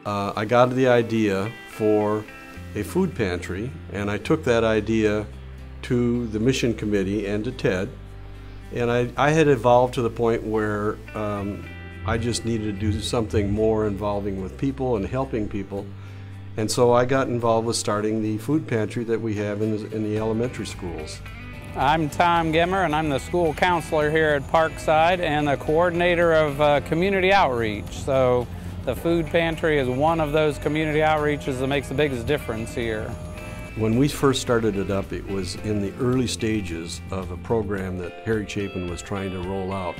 I got the idea for a food pantry, and I took that idea to the mission committee and to Ted, and I had evolved to the point where I just needed to do something more involving with people and helping people, and so I got involved with starting the food pantry that we have in the elementary schools. I'm Tom Gemmer, and I'm the school counselor here at Parkside and the coordinator of community outreach. So the food pantry is one of those community outreaches that makes the biggest difference here. When we first started it up, it was in the early stages of a program that Harry Chapin was trying to roll out.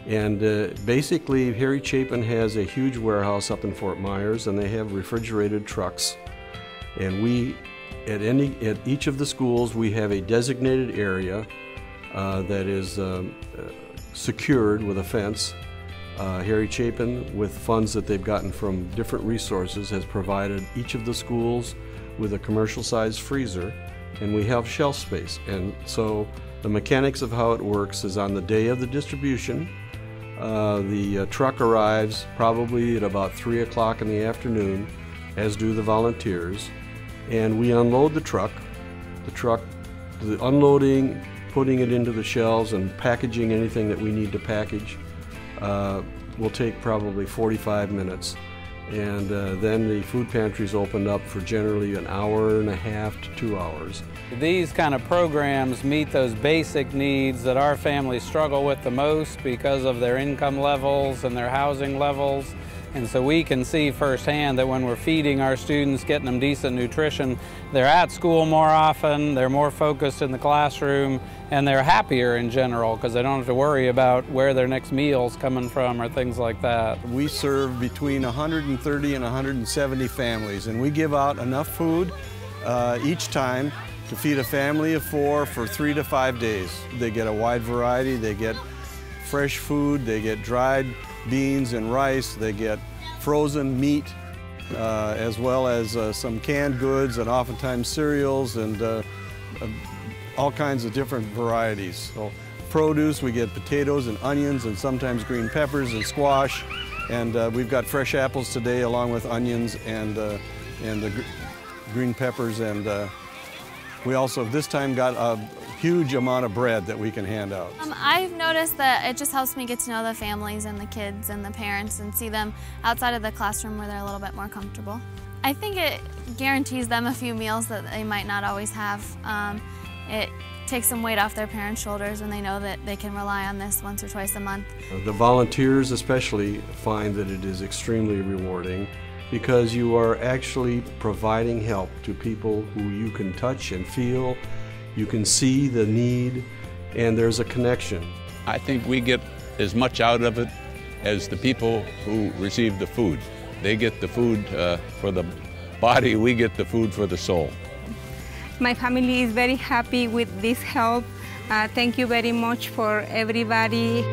And basically, Harry Chapin has a huge warehouse up in Fort Myers, and they have refrigerated trucks. And we, at each of the schools, we have a designated area that is secured with a fence. Harry Chapin, with funds that they've gotten from different resources, has provided each of the schools with a commercial-sized freezer, and we have shelf space. And so the mechanics of how it works is on the day of the distribution, the truck arrives probably at about 3 o'clock in the afternoon, as do the volunteers, and we unload the truck. The unloading, putting it into the shelves and packaging anything that we need to package will take probably 45 minutes. And then the food pantry is opened up for generally an hour and a half to 2 hours. These kind of programs meet those basic needs that our families struggle with the most because of their income levels and their housing levels. And so we can see firsthand that when we're feeding our students, getting them decent nutrition, they're at school more often, they're more focused in the classroom, and they're happier in general because they don't have to worry about where their next meal's coming from or things like that. We serve between 130 and 170 families, and we give out enough food each time to feed a family of 4 for 3 to 5 days. They get a wide variety. They get fresh food, they get dried beans and rice, they get frozen meat, as well as some canned goods and oftentimes cereals and all kinds of different varieties. So produce, we get potatoes and onions and sometimes green peppers and squash, and we've got fresh apples today along with onions and the green peppers, and we also this time got a huge amount of bread that we can hand out. I've noticed that it just helps me get to know the families and the kids and the parents and see them outside of the classroom where they're a little bit more comfortable. I think it guarantees them a few meals that they might not always have. It takes some weight off their parents' shoulders when they know that they can rely on this once or twice a month. The volunteers especially find that it is extremely rewarding because you are actually providing help to people who you can touch and feel. You can see the need, and there's a connection. I think we get as much out of it as the people who receive the food. They get the food for the body, we get the food for the soul. My family is very happy with this help. Thank you very much for everybody.